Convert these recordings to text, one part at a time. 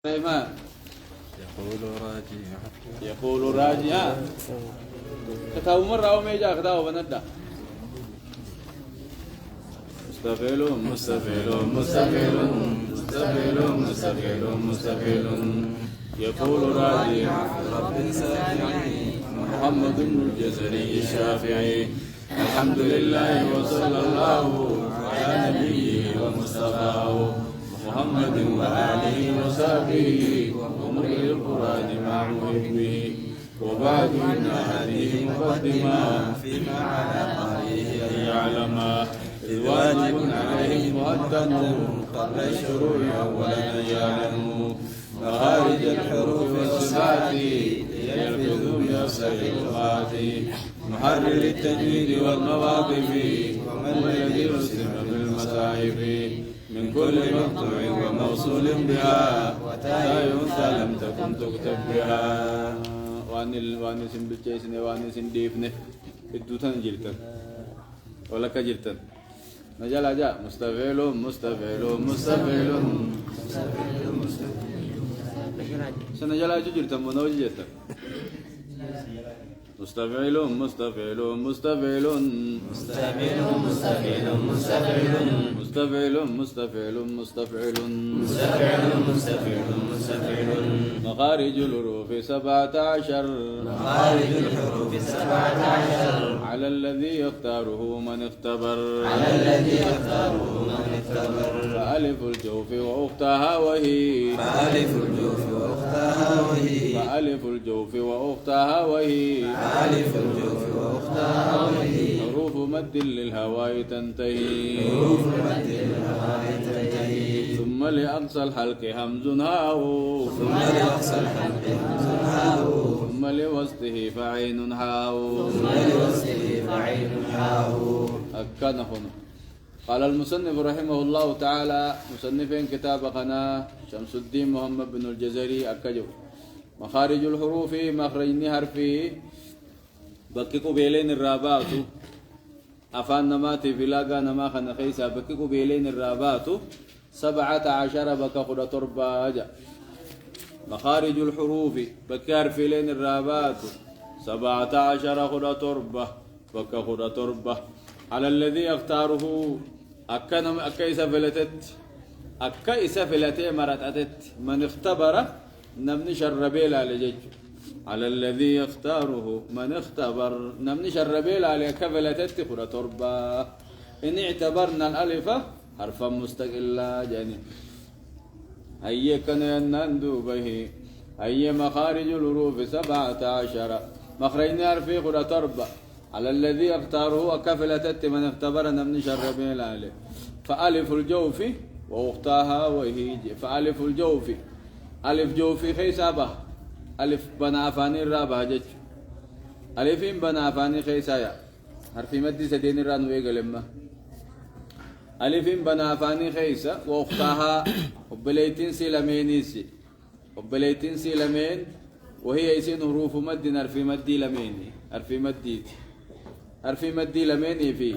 ما يقول راجع كتاب مرة أو ميجا كتاب بندا مستفيل مستفيل مستفيل مستفيل مستفيل مستفيل يقول راجع رب سافعي محمد بن الجزري الشافعي الحمد لله وصلى الله على نبيه ومصطفاه محمد وآله وصحبه ومرء القرآن مع محبه وبعد إن هذه مقدمة فيما على قريه أن يعلم إذ واجب عليه مقدم قبل الشروع أولا أن يعلموا مخارج الحروف والصفات ليلفظوا بأفسر اللغات محرر التجويد والمواقف ومن الذي يسلم بالمصاحف من كل مقطوع وموصول بها وتاء أنثى لم تكن تكتب بها وان سن بجيسن وان سن ديفنه ادوتن جلتن ولا كجلتن نجال اجا مستفعل مستفعل مستفعل سنجال اجا جلتن منو جلتن مستفعل مستفعل مستفعل مستفعل مستفعل مستفعل مستفعل مستفعل مستفعل مستفعل مستفعل مستفعل مخارج الحروف 17 مخارج الحروف 17 على الذي يختاره من اختبر على الذي يختاره من اختبر فألف الجوف وأختها وهي فألف الجوف وأختها وهي فألف الجوف وأختها وهي فألف الجوف وأختها وهي حروف مد للهواء تنتهي حروف مد الهواء تنتهي ثم لأقصى الحلق همز هاء ثم لأقصى الحلق همز هاء ثم لوسطه فعين هاء ثم لوسطه فعين حاء أكنهن قال المصنف رحمه الله تعالى مصنفين كتاب قناة شمس الدين محمد بن الجزري أكجو مخارج الحروف مخرج حرفي بكيكو بيلين الرابات أفان نماتي فلاقا نما خنا خيسا بكيكو بيلين الرابات 17 بك خد ترباجا مخارج الحروف بكار في لين الرابات 17 خد تربة بك خد تربة على الذي يختاره أكنم أكيس فلتت أكيس فلتي مرتأتت من اختبر نمني شربيل على جج على الذي يختاره من اختبر نمني شربيل على كفلتت خد تربة إن اعتبرنا الألف حرفا مستقلا جاني أي كان ينندو به أي مخارج الحروف 17 مخرجين حرفي خد تربة على الذي يختاره وكفلتت من اختبر نمني شربين عليه فألف الجوف وأختها وهي فألف الجوف ألف جوف خيسابة ألف بنا أفاني الرابع جج ألفين بنا أفاني خيسايا حرفي مدي سدين الران ويقلما ألفين بنا أفاني خيسا وأختها وبليتين سيلمينيسي وبليتين سيلمين وهي يسين حروف مد حرفي مدي لميني حرفي مديتي حرفي مدي لميني في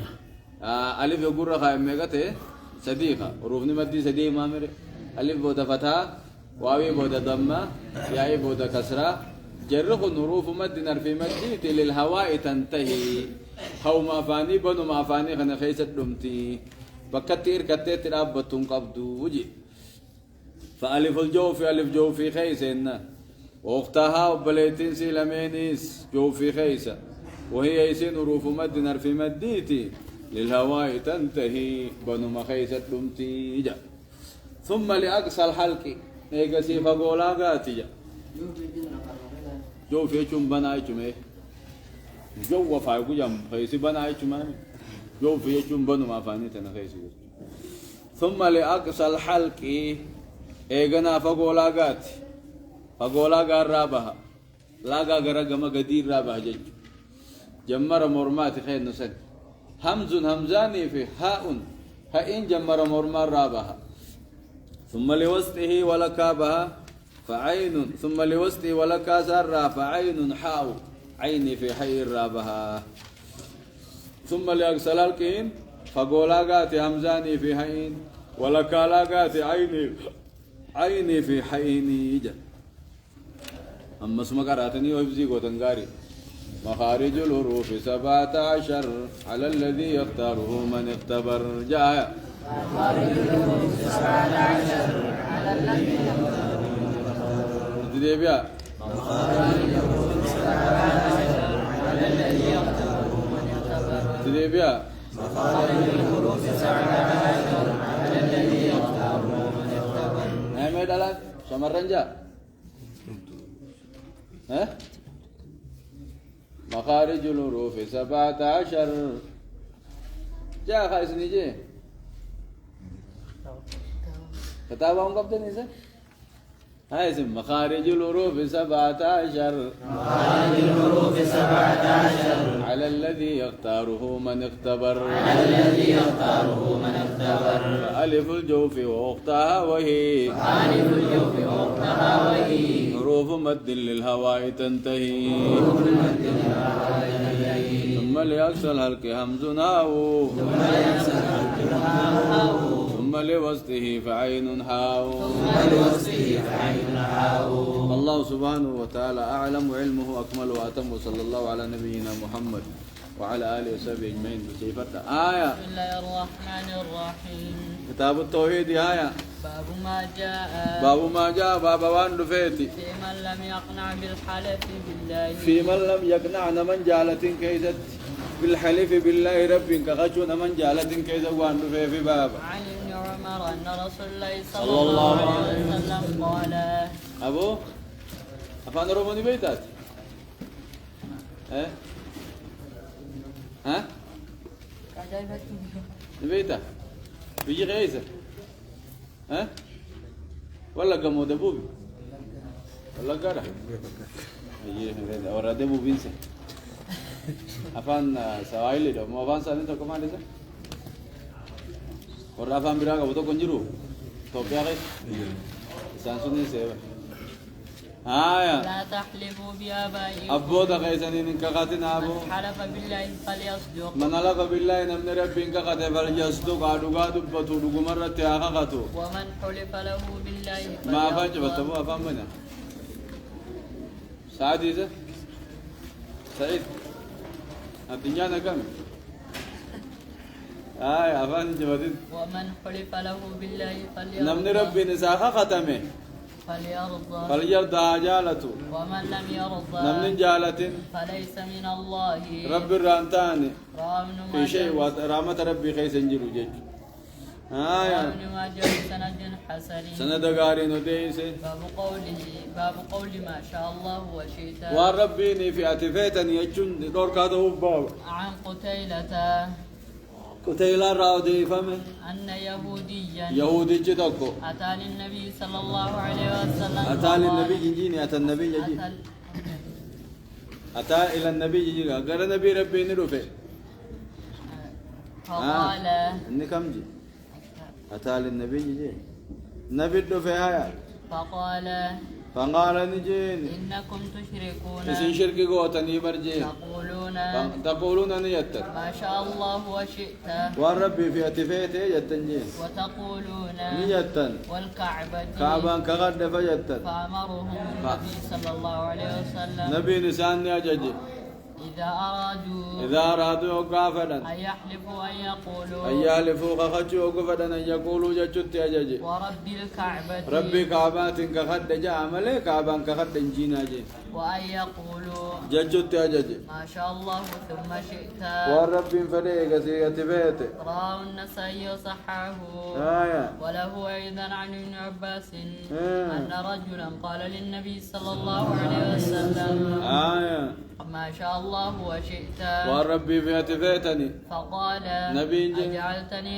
ألف يقول رخا أميقته صديقة حروفني مدي صديق مامري ألف بودا فتحة واوي بودا ضمة ياي بودا كسرة جرخ حروف مد حرفي مديتي للهواء تنتهي هو ما فاني بنو ما فاني خنا خيست دمتي بكتير كتير ترابتون قبضو وجي فألف الجوف ألف جوفي خيسنا واختها وبليتين سيلمينيس جوفي خيسة وهي يسين حروف مد حرفي مديتي للهواء تنتهي بنو مخيسة دمتي جا ثم لأقصى الحلق نيقسي فقولا قاتي جا جو في يشم بنا يشم جو وفايقو جم خيسي بنا يشم جو في يشم بنو ما فاني تنخيسي ثم لأقصى الحلق ايغنا فقولا قاتي فقولا قار رابها لاقا قرقما قدير رابها جج جمر مرمات خير نسك همز همزاني في هاء هائن جمر مرمار رابها ثم لوسطه ولكابها فعين ثم لوسطه ولكاسر فعين حاء عيني في حي رابها ثم لأقصى الكين فقولا قاتي همزاني في هائن ولكالا قاتي عيني عيني في حيني جا أما اسم قراتني ويبزي وتنقاري مخارج الحروف 17 على الذي يختاره من اختبر جاء مخارج الحروف 17 على الذي يختاره تدي بيا مخارج الحروف 17 على الذي يختاره من اختبر تدي بيا مخارج الحروف 17 على الذي يختاره من اختبر نعم دلان شمرن جا ها مخارج الحروف 17 جاء خايس نيجي كتابهم قبضة نيسا هاي اسم مخارج الحروف 17 مخارج الحروف 17 على الذي يختاره من اختبر على الذي يختاره من اختبر ألف الجوف وأختها وهي ألف الجوف وأختها وهي حروف مد للهواء تنتهي ثم لأقصى الحلق همز هاو ثم لوسطه فعين هاو الله سبحانه وتعالى أعلم وعلمه أكمل وأتم صلى الله على نبينا محمد وعلى آله وصحبه أجمعين بسيفتها آية بسم الله الرحمن الرحيم كتاب التوحيد آية باب ما جاء باب وان دفيتي في من لم يقنع بالحلف بالله في من لم يقنع من جالة كيست بالحلف بالله رب كغشون من جالة كيست وان دفي في باب عن ابن عمر أن رسول الله صلى الله عليه وسلم قال أبو أفان روماني بيتات ها ها بيتا بيجي غيزة ها ولا قمو دبوبي ولا قرا أيه ورا دبو بينسى أفان سوايلي ده مو أفان سالين تو كمان ده ورا أفان بيراga بتو كنجرو تو بياغي سانسوني سيوا آية لا تحلفوا بآبائكم أبو ده غيزانين إنك قاتنا أبو من حلف بالله فليصدق من حلف بالله نمن ربي إنك قات فليصدق قادو قادو بتو مرة تياغا قاتو ومن حلف له بالله ما أفان جبت أبو أفان بنا سعد إذا سعيد الدنيا نكمل أفان جبتين ومن حلف له بالله نمن ربي نساخا ختمه فليرضى فليرضى جالته ومن لم يرضى نمن جالة فليس من الله رب الرانتاني رواه ابن في شيء ورحمة ربي خيس انجلو جيج رواه ابن ماجه بسند حسن سند غارين وديسي باب قول ما شاء الله وشئت وربيني في أتفيتني يجون دور كادو باب عن قتيلة قتيلا راودي فمه أن يهوديا يهودي جدكو أتى للنبي صلى الله عليه وسلم أتى للنبي جيني أتى النبي يجي أتى إلى النبي يجي غير النبي ربي نروفي فقال إني كم جي أتى للنبي يجي نبي دفع هيا فقال فقال نجين إنكم تشركون اسم شركي قوتني برجين تقولون نيتر ما شاء الله وشئت والربي في أتفيته يتنجين وتقولون نيتن والكعبة كعبان كغد فجتن فأمرهم النبي صلى الله عليه وسلم نبي نسان يجي إذا أرادوا قافلا أن يحلفوا أن يقولوا أن يحلفوا قخشوا قفدا أن يقولوا جتشت يجي ورب الكعبة ربي كعبات كخد جاء ملك كعبان كخد جينا جي وأن يقولوا جتشت يجي ما شاء الله ثم شئت والرب فريق سيئة بيته رواه النسائي وصححه وله أيضا عن ابن عباس أن رجلا قال للنبي صلى الله عليه وسلم ما شاء الله وشئت والرب في أتفيتني فقال نبي أجعلتني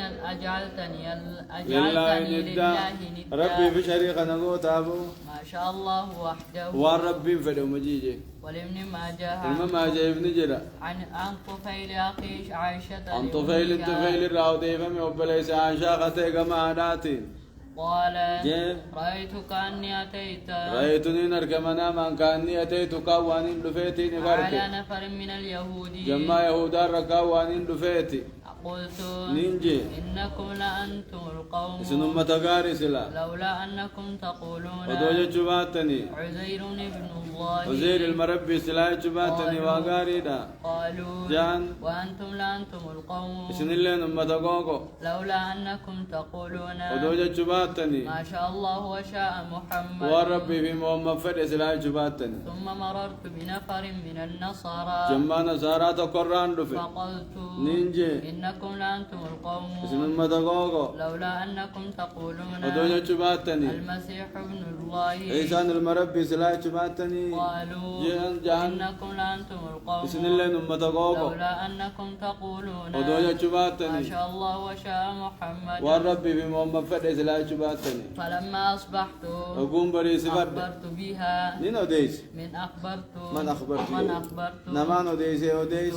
لله لله ندا ندا ربي في شريك نقول تابو ما شاء الله وحده والرب فدو مجيجي ولابن ماجه ما جاي ابن جرا عن طفيل أخي عائشة عن طفيل الراودي فمي وبليس عائشة خطيق ما ناتين قال جيب. رأيت كأني أتيت رأيتني نركمنا من كأني أتيتك وأن دفيتي على نفرك نفر من اليهود جمع يهودا ركا وأن دفيتي قلت نينجي إنكم لأنتم القوم سنم تغاري سلا لولا أنكم تقولون ودوجة جباتني عزير ابن الله وزير المربي سلا جباتني وغاري دا قالوا جان وأنتم لأنتم القوم سن اللي نم تغوغو لولا أنكم تقولون ودوجة جباتني ما شاء الله وشاء محمد وربي في محمد فرد سلا جباتني ثم مررت بنفر من النصارى جمع نصارى تقران دفي فقلت نينجي إنكم لأنتم القوم سنم تغوغو لولا أنكم تقولون ودوجة جباتني المسيح ابن الله إيسان المربي سلا جباتني قالوا جان إنكم لأنتم القوم سن اللي نم تغوغو لولا أنكم تقولون ودوجة ما جباتني شاء الله وشاء محمد وربي في محمد فرد سلا جباتني فلما أصبحت وقوم بريس فرد أخبرت بها نين أوديس من أخبرت من أخبرت من أخبرت نمان أوديس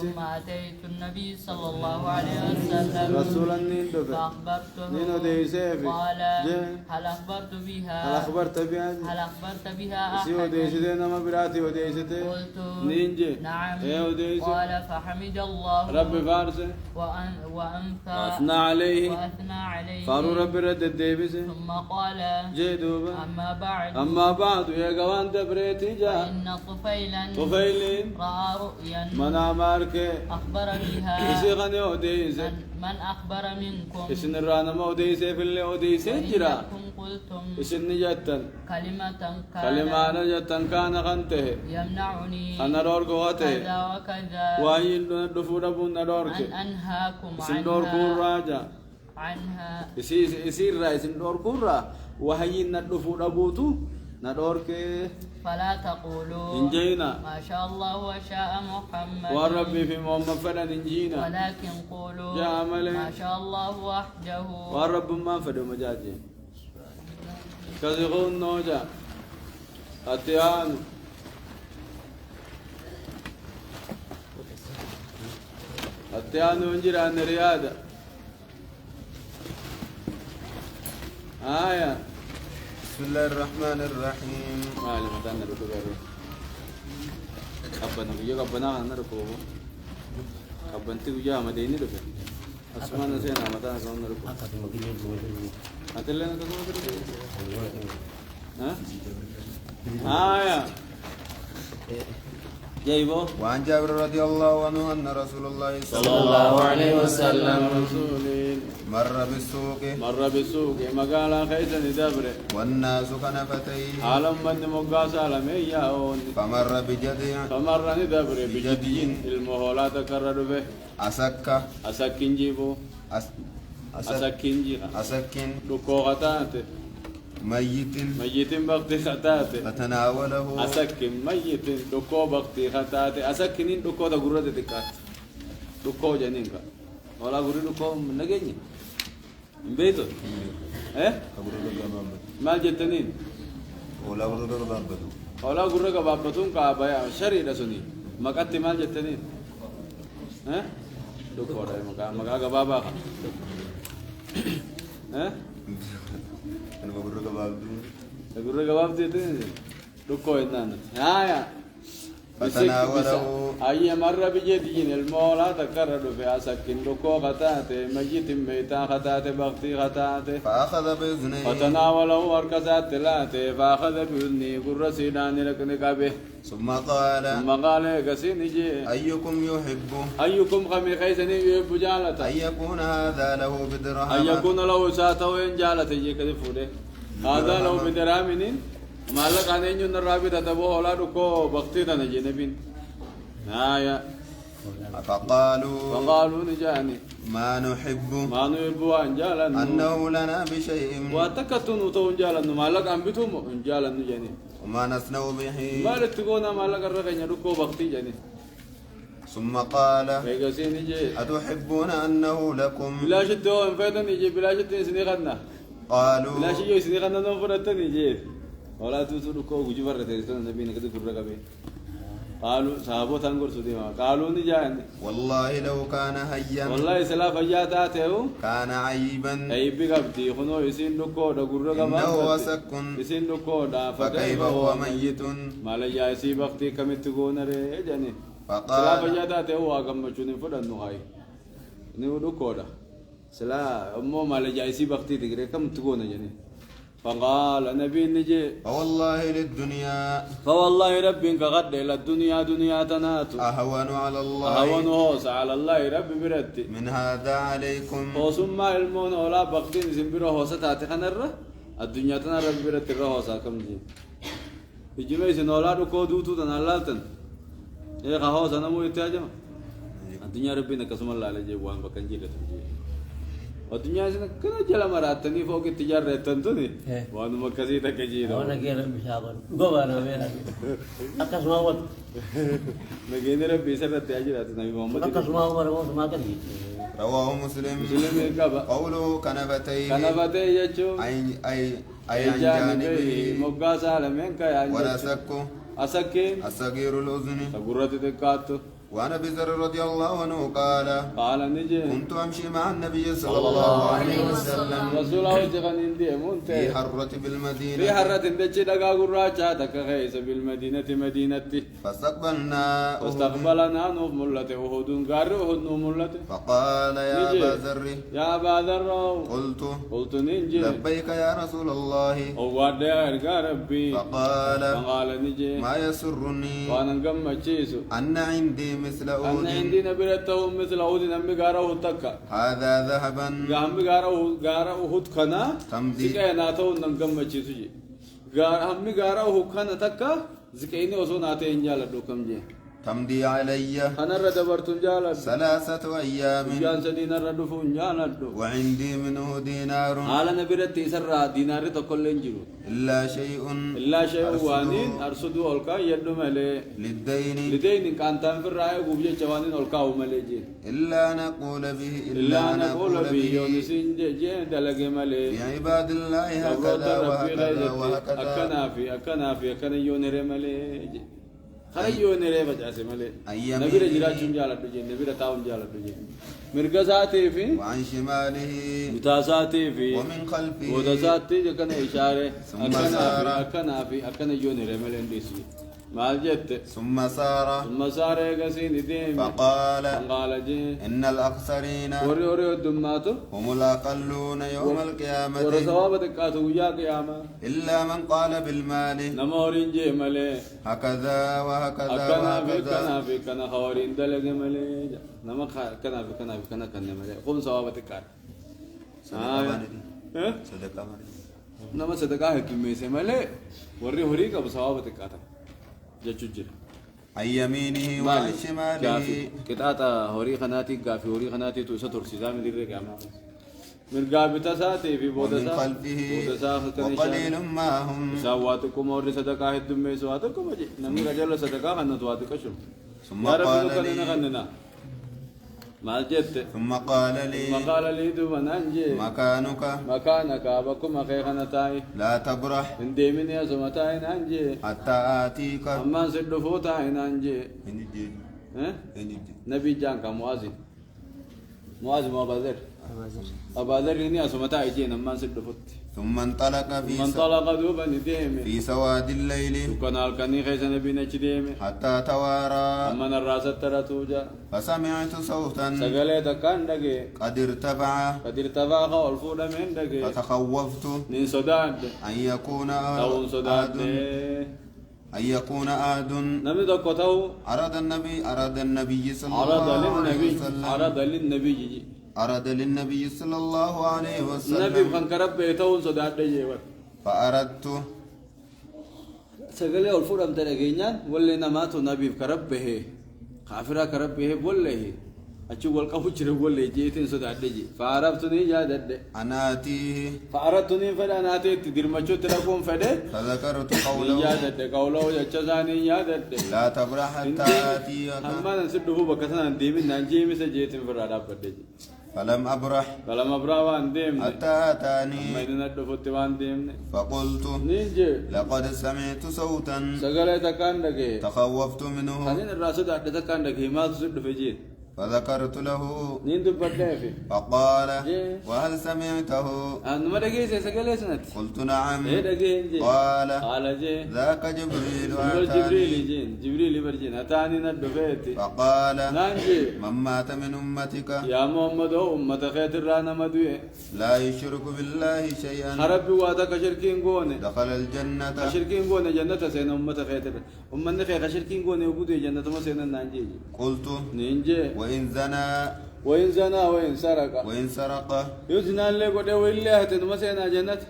ثم أتيت النبي صلى الله عليه وسلم رسولا نين دفع فأخبرته نين أوديس قال جن هل أخبرت بها هل أخبرت بها هل أخبرت بها سي أحد أوديس دي نما براتي أوديس دي قلت نين جي نعم إيه أوديس قال فحمد الله ربي فارس وأنفى وأثنى عليه وأثنى عليه فارو ربي رد الديبس ثم قال جي دوبا أما بعد أما بعد يا قوان دبريتي جا فإن طفيلا طفيلين رأى رؤيا من أمارك أخبر بها إسي غني أوديس من أخبر منكم إسن الرانا ما أوديس في اللي أوديس جرا وإنكم قلتم إسن جتن كلمة كلمة كان أنا جتن كان خنته يمنعني أنا دور قوته كذا وكذا وأي دفور أبو ندورك أن أنهاكم إسن دور كور عنها راجع إسير را إسن دور كور را وهي ندفور أبوتو ندورك فلا تقولوا إنجينا ما شاء الله وشاء محمد وربي في محمد فلان إنجينا ولكن قولوا يا عملي. ما شاء الله وحده ورب ما فدو مجاجي كذغون نوجا أتيان أتيان ونجر عن رياضة آية بسم الله الرحمن الرحيم ما لي متى نركو غيره أبنا بيجا أبنا نركو أبنا تيجا مديني ركو أسمعنا سينا متى نركو أتلنا كذا ها آية جايبو وعن جابر رضي الله عنه أن رسول الله صلى الله عليه وسلم رسولين مر بالسوق مر بالسوق مقالا خيسا ندبره والناس كنفتيه عالم من مقاس عالم ياون فمر بجدي فمر ندبره بجدين المهولات كرر به أسكة أسكين جيبو أسكين جيبو أسكن لكو غتاته ميت ميت بغتي خطاته فتناوله أسكين ميت لكو بغتي خطاته أسكين لكو دا غرة تكات لكو جنينك ولا غرة لكو نجني بيتو إيه مال جتنين ولا غرر ضربته ولا غرة كبابتون كابايا شري رسوني مكاتي مال جتنين إيه لكو ده مكا كبابا إيه أنا بقول لك بابدو غرة كبابتي تين لكو إنان يا فتناوله أي مرة بجدين المولى تكرر في أسكن لكو خطاته ميت ميتا خطاته بغتي خطاته فأخذ بإذنيه فتناوله وركزات تلاته فأخذ بإذنه قرسيدان لك نقابه ثم قال ثم قال قسين جي أيكم يحب أيكم خمي خيسني يحب جالته أن يكون هذا له بدرهم أن يكون له ساته وإن جالته يجي كذفوده هذا له بدرامين مالك أن ينجن الرابطة تبوه ولا ركو بغتي تنجي نبين آية فقالوا نجاني ما نحب ما نحب أن جالا أنه لنا بشيء واتكتن تون جالا مالك أن بتوم جالا نجاني وما نصنع به مالك تقول مالك الرقين ركو بغتي جاني ثم قال فيقسين جي أتحبون أنه لكم بلا شتو انفيتن يجي بلا شتو سني غنا قالوا بلا شيء سني غنا نفرتن يجي ولا تسركو وجبر تيسن النبي نكد كرغبي قالوا صحابو تنقر سديما قالوا نجان والله لو كان هيا والله سلا فجاتاته كان عيبا عيب قبتي خنو يسين دكو دغور غبا إنه وسك يسين دكو دا فكيف هو ميت ما لا ياسي بختي كمتغون ري جاني فقال سلا فجاتاته هو غمچون فدن هاي نيو دكو دا سلا امو ما لا ياسي بختي تغري كمتغون جاني فقال نبي نجي فوالله للدنيا فوالله ربك قد الى الدنيا دنيا تنات أهون على الله أهون هوس على الله رب برتي من هذا عليكم وثم المون ولا بقدين زنبرو هوسات خنره الدنيا تنا رب برتي هوسا كم جي يجمع سنولا دو كودوتو تنالالتن ايه هوسا نمو يتاجم الدنيا ربنا قسم الله عليه وان بكنجي لتجي الدنيا سنة كنا جل مراتني فوق التجارة تنتوني وانو مكسي تكجيرو وانا غير مشاغل غوانا وين اكاس ما ود نجينا ربي سرت تاجرات النبي محمد اكاس ما هو ما كان رواه مسلم قوله كنفتيه يجو أي عن جانبه مقاس على من كيان ولا سكه أسكين الصغير الأذن تقرأت تكاتو وعن ابي ذر رضي الله عنه قال نجي كنت امشي مع النبي صلى الله عليه وسلم رسول الله جغن اندي مونت في حرة بالمدينة في حرة دجي دغا غراچا تك خيس بالمدينة مدينتي فاستقبلنا نملة أحد غار أحد نملة فقال يا ابا ذر يا ابا ذر قلت نجي لبيك يا رسول الله او واد ربي فقال نجي ما يسرني وانا غمچيسو ان عندي مثل أود أن عندي نبرته مثل أود نمي غاره تكا هذا ذهبا غامي غاره كنا زكاي ناتو نغم مچيسوجي غامي غاره كنا تكا زكايني وسو ناته انجال دوكم جي تمضي علي أنا ردبرت جال 3 أيام جان سدين ردفو جال وعندي منه دينار على نبرتي سرا دينار تقولن جيرو إلا شيء وانين أرسدو ألقا يدو ملي لدين كان تنفر رأي قبجة جوانين ألقا وملي إلا نقول به يونسين جي دلق ملي في عباد الله هكذا وهكذا أكنا يونر ملي خريو نري بجاسي ملي نبي رجلا جنجالا تجي نبي رتاون جالا تجي مرغزاتي في وعن شماله متاساتي في ومن خلفه ودساتي جكنا إشارة أكنا يو نري ملي نديسي مالجت ثم سار يقسين ديم فقال جي إن الأخسرين وري الدماتو هم الأقلون يوم القيامة ورسوابة كاتو يا قيامة إلا من قال بالمال نمورين جي ملي هكذا وهكذا كنا خوارين دلق ملي نما كنا ملي قوم سوابة كات صدقة نما صدقة حكمي سي ملي وري هوري كب سوابة كات جچوجر عن يمينه وعن شماله كتاتا هوري خناتي غافي هوري خناتي تو ستور سيزام ديره كما مرغا بتساتي في بودسا وقليل ما هم سواتكم اور صدقه هدم سواتكم جي نمي رجل صدقه خنتوات كشم ثم قال لي ثم قال لي دومنانجي مكانك بكم خيخنتاي لا تبرح انديمن يا سمتاي نانجي حتى آتيك أما سدفوتاي نانجي نبي جانك معاذ أبادر إني أسمتاي جين أما سدفوت ثم انطلق دوبا نديم في سواد الليل وكان الكني خيس نبي نجديم حتى توارى أما نراس ترتوجا فسمعت صوتا سجلت كان دقي قد ارتفع والفود من دقي فتخوفت من صداد أن يكون أحد نبي دكتو أراد النبي صلى الله عليه وسلم نبي كان كرب بيتون صداد دجيوت فأردت سجل الفود أم تلاقينيان ولا نماتو نبي كرب به خافرا كرب به ولا هي أشوف الكفوشر ولا جيتين صداد دجي فعرفتني جادد فأردتني فلا تدير ما شو تراكم فده فذكرت قوله يجزاني جادد لا تبرح حتى آتيك أما نسده بكسنا ديمين نجيم سجيتين فرادة بدجي فلم أبرح وان ديمني حتى أتاني ما يندفت وان ديمني فقلت نيجي لقد سمعت صوتا سقلت كاندك تخوفت منه خلين الراسد عدت كاندك ما تصد في جيت فذكرت له نين دبدافي فقال وهل سمعته أنا ما دقيس سقلت سنت قلت نعم إيه دقيس قال جي ذاك جبريل جبريل برجين أتاني ندفيتي فقال نانجي من مات من أمتك يا محمد أمة خير رانا مدوي لا يشرك بالله شيئا خرب واتك شركين قوني دخل الجنة شركين قوني جنة سين أمة خير أمة خير شركين قوني وجودي جنة ما سين نانجي قلت نينجي وإن زنا وإن سرق يزنا اللي قد ويلي هتن ما سين جنة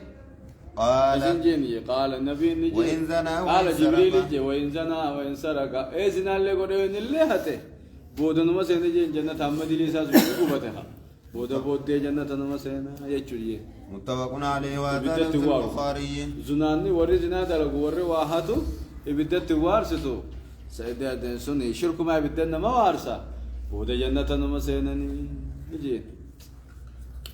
قال النبي نجي وإن زنا قال جبريل جي وإن زنا وإن سرق إيه زنا اللي قد وين اللي هته بودن ما سين جنة محمد ليسا سبحانه بود جنة ما سين يجري متفق عليه وهذا البخاري زناني وري زنا دلق وري واحدو يبدت وارثته سيدات سني شرك ما بدنا ما وارثه بود جنة ما سينني يجي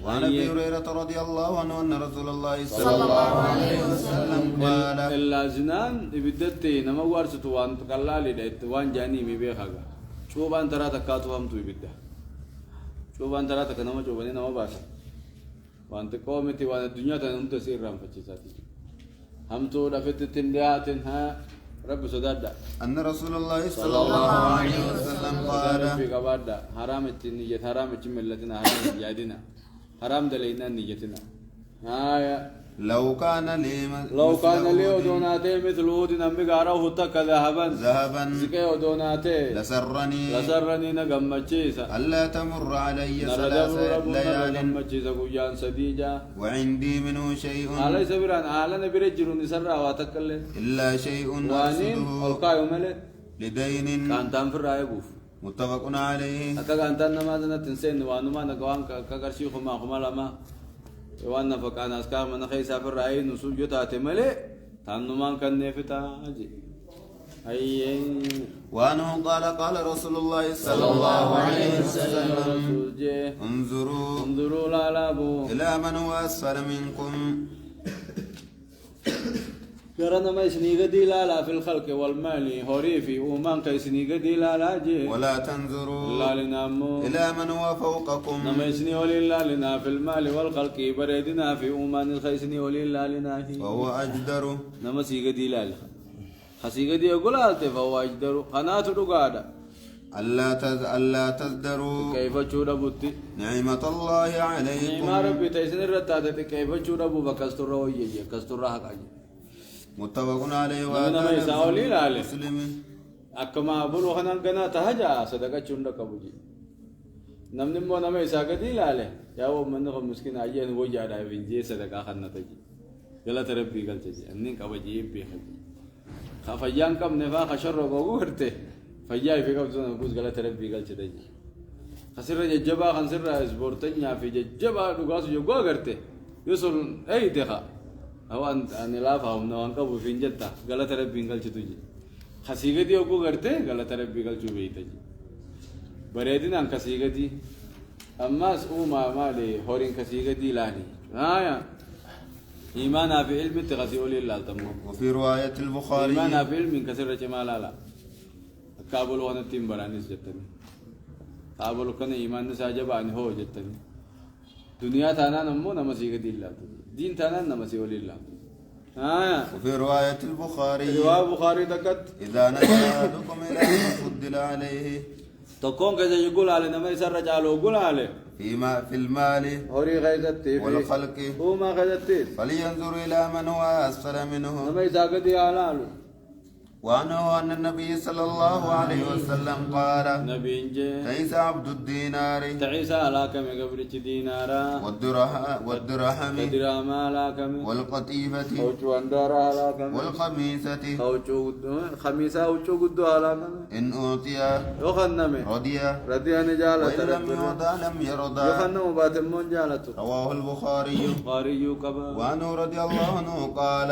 وعن ابي هريره رضي الله عنه ان رسول الله صلى الله عليه وسلم قال الا زنان يبدت نما وارثته وان قلالي دت وان جاني مي بيخا شوبان ترى تكاتو هم تو يبدا شوبان ترى تكنما شوبني نما باشا وانت قومتي وان الدنيا تنم تسير رام فچساتي هم تو دفت تندياتن ها رب سدادا ان رسول الله صلى الله عليه وسلم قال في قبادا حرام النية حرام ملتنا حرام جادنا حرام دلينا نيتنا آية لو كان لي ودوناتي مثل هود نمي غارو هتك ذهبا زكي ودوناتي لسرني نغمچيسا الا تمر علي ثلاث ليال نغمچيسا غيان سديجا وعندي منه شيء على سبران على نبرجر نسرا واتكل الا شيء وانين القايو ملك لدين كان تنفر رايبوف متفق عليه أكان تنما تنسين وانما نقوان كغرشي خما لما وانا فكان اسكار من خي سافر راي نسو جوتا تملي تنما كان نفتا اجي اي وانه قال رسول الله صلى الله عليه وسلم انظروا الى من هو اسفل منكم يرانا ما يسنيغ دي لا في الخلق والمال هوري في ومان كيسنيغ دي لا جي ولا تنظروا لا لنامو الى من هو فوقكم نما يسني ولله لنا في المال والخلق بردنا في ومان الخيسني ولله لنا وهو اجدر نما سيغ دي لا خسيغ دي يقولات فهو اجدر قنات دغادا ألا تزدروا كيف تشود بوتي نعمة الله عليكم ما ربي تيسن رتاتي كيف تشود بو بكستر رويه كستر حقاجي متفق عليه وهذا مسلم أكما أبو خنان كنا تهجا صدقة شندا كبوجي نمني مو نما إساق دي لاله يا هو منه مسكين أيه هو جادا فينجي صدقة خنا تجي يلا تربي قال تجي أنين كبوجي بيخجي خفيان كم نفا خشر بقولته فياي في كم زمان بوز قال تربي قال تجي خسر جبا خسر إسبورتنيا في جبا لقاس يجوا قرته يوصل أي تخا أو أن لا فهم نوان كابو فينجتا غلط ربي قال تجي خسيغة دي أكو کرتے غلط ربي قال جو بيتا جي بريدين أن خسيغة دي أماس أوما مالي هورين خسيغة دي لاني آية إيمان في علم تغسي أولي الله تمو وفي رواية البخاري إيمان في علم كسر جمال لا كابل وانا تيم برانيس جتني كابل كان إيمان نساجب عن هو جتني دنيا تانا نمو نمسيغة دي الله دين تانا نمسي أولي الله وفي رواية البخاري رواية البخاري دكت إذا نزل أحدكم إلى ما فضل عليه تكون كذا يقول على نما يسر رجاله يقول عليه في المال هوري غيظتي والخلق هو ما غيظتي فلينظر إلى من هو أسفل منه نما يساقدي على وعنه أن النبي صلى الله عليه وسلم قال نبي تعيسى عبد الدينار تعيسى على كم قبل دينارا والدرهم على كم والقطيفة والخميسة خميسة وجو على كم إن أوتي يخنم رضي نجالة وإن لم يرضى لم يرضى يخنم باتمون جالته رواه البخاري كبا وعنه رضي الله عنه قال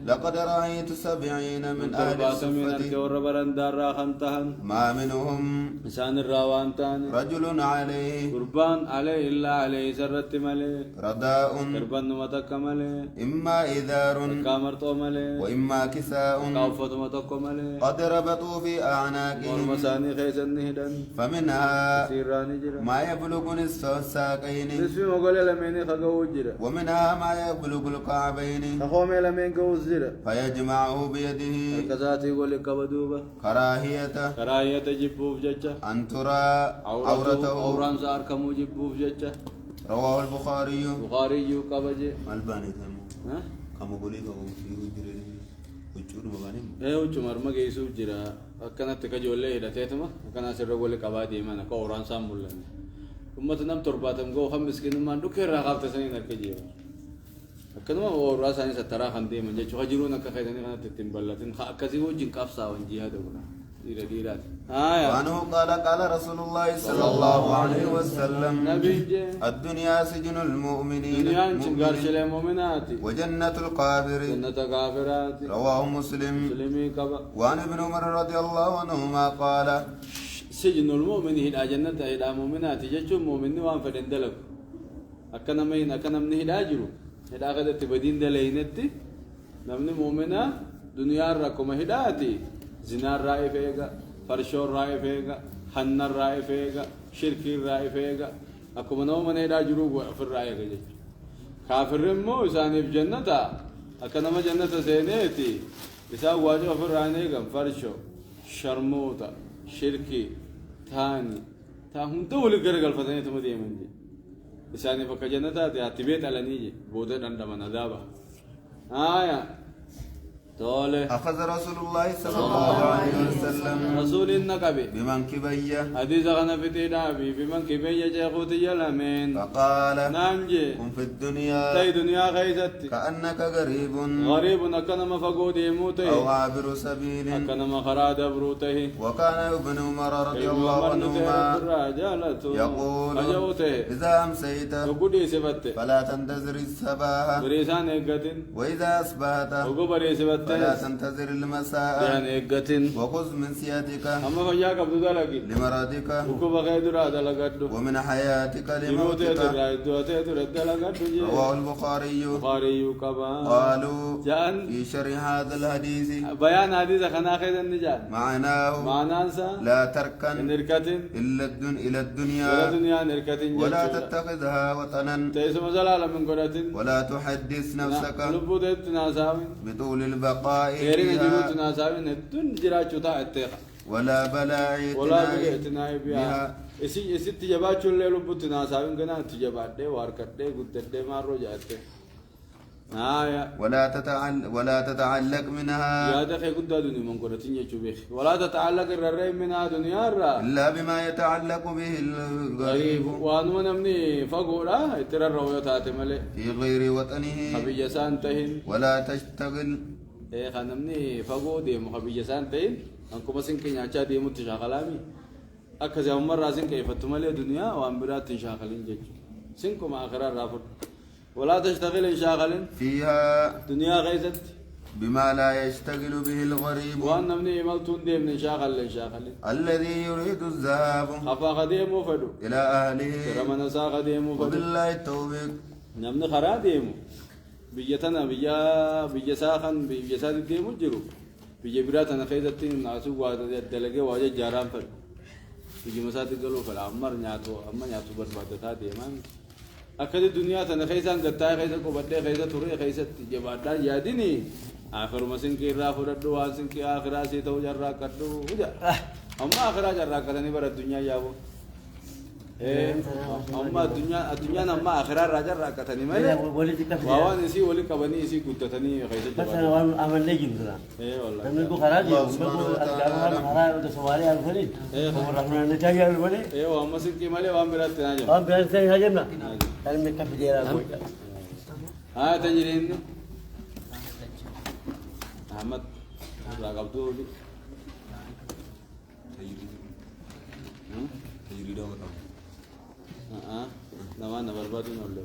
لقد رأيت 70 من أهل باتمين أركي وربران دارا خمتهن ما منهم إنسان الراوانتان رجل عليه قربان عليه إلا عليه سرت ملي رداء قربان نمتك ملي إما إذار كامرتو ملي وإما كساء كافة متك ملي قد ربطوا في أعناقهم والمساني خيسن نهدن فمنها سيراني جرا ما يبلغ نصف الساقين نسبي مقول لميني خقو جرا ومنها ما يبلغ الكعبين تخومي لمين قوز جرا فيجمعه بيده كذاتي يقول لك كبدوبة كراهية جبوف جتة أن ترى عورته أوران سار كمو جبوف جتة رواه البخاري كبجي الباني ثمو ها كم قولي كم فيه جري وجور مباني وجمر ما جيسو جرا أكنت كجولة إذا تيتما أكنا سر قول كبادي ما نكو أوران سامبولن أمتنا ترباتم جو خمس كنا ما نذكر رغبت سنين نركجيه أكنما أوران ساني سترا خندي من جت شجرون كخيرني كنا تتنبلتين كذي وجين كافسا ونجي هذا كنا ديرات وعنه قال رسول الله صلى الله عليه وسلم الدنيا سجن المؤمنين وجنة القابر رواه مسلم وعن ابن عمر رضي الله عنهما قال سجن المؤمن هنا جنة هنا مؤمنات جتشو مؤمن وان فدن دلك أكنا من هنا أجرو هنا قد تبدين دلينتي نمني مؤمنا دنيا ركوم هداتي زنا الرأي فيها فرشور رأي فيها حن الرأي فيها شرك الرأي فيها أكو منو من هدا جروب في الرأي كذي كافر مو إنسان في جنة أكنا ما جنة سينيتي إنسان واجه في الرأي كم فرشو شرموتا شركي ثاني تاهم تولي كرجال فتنة تمدي من دي إنسان في كجنة تبيت على نيجي بودة عندما نذابه تولي أخذ رسول الله صلى الله عليه وسلم رسول النقبي بمنكبيه حديث غنى في تدابي بمنكبيه جاخوتي يلمين فقال نانجي كن في الدنيا تي دنيا غيثتي كأنك غريب أكنما فقود يموته أو عابر سبيل أكنما خراد بروته وكان ابن عمر رضي الله عنهما يقول إذا أمسيت فلا تنتظر الصباح وإذا أصبحت فلا تنتظر المساء وخذ من سيادك لمرضك ومن حياتك لموتك رواه البخاري قالوا في شرح هذا الحديث بيان حديث خنا خير النجاة معناه لا تركن إلى الدنيا ولا تتخذها وطنا ولا تحدث نفسك بطول البقاء ولا بلاء بها إسيت جباتشو اللي لبوتنا سامين كنا تجبادة واركدة قدرة ما رجعته ولا تتعلق منها يا دخل قد دنيا من قرتين يشوفه ولا تتعلق الرأي منها دنيا إلا بما يتعلق به الغريب وأنو نمني فقورا ترى الرؤية تاتمله في غير وطنه خبيجة سانتهن ولا تشتغل خنمني فقودي مخبيجة سانتهن أنكم مسكين يا دي متشاغلامي أكذا عمر رازين كيف تملي الدنيا وأمبرات تشاغلين جج سنكم آخر رافض ولا تشتغل شاغلين فيها دنيا غيزت بما لا يشتغل به الغريب وأن من ملتون دي من شاغل الذي يريد الذهاب خفا قديمو فدو إلى أهله رمنا سا قديمو فدو وبالله التوفيق نمن خرا ديمو بيتنا بيا ساخن بيا ساد ديمو جرو بيا براتنا خيزتين ناسو دلقه واجه جاران فدو بيجي مسات قالوا فلا عمر نياتو أما نياتو بربادتا ديمان أكيد الدنيا تنخيزان قطع خيزة كوبدة خيزة توري خيزة جبادة ياديني آخر مسين كيرا فرد واسين كي آخر آسي تو جرّا كتو وجا أما آخر جرّا كتاني برا الدنيا يابو أما الدنيا نما آخر جرّا كتاني ماله وأوان إسي ولي كبني إسي كتتني خيزة بس أنا وان أمن نجيم كلا والله نمني كو خراج بقول أتكلم خراج وده سواري الفلين ورحمة نتاجي الفلين وأما مسين كي ماله وأم برات تناجم وأم برات تناجم نا كلام مكة في جيران تجرين أحمد راقب دولي تجري دولي نما نبربادين ولا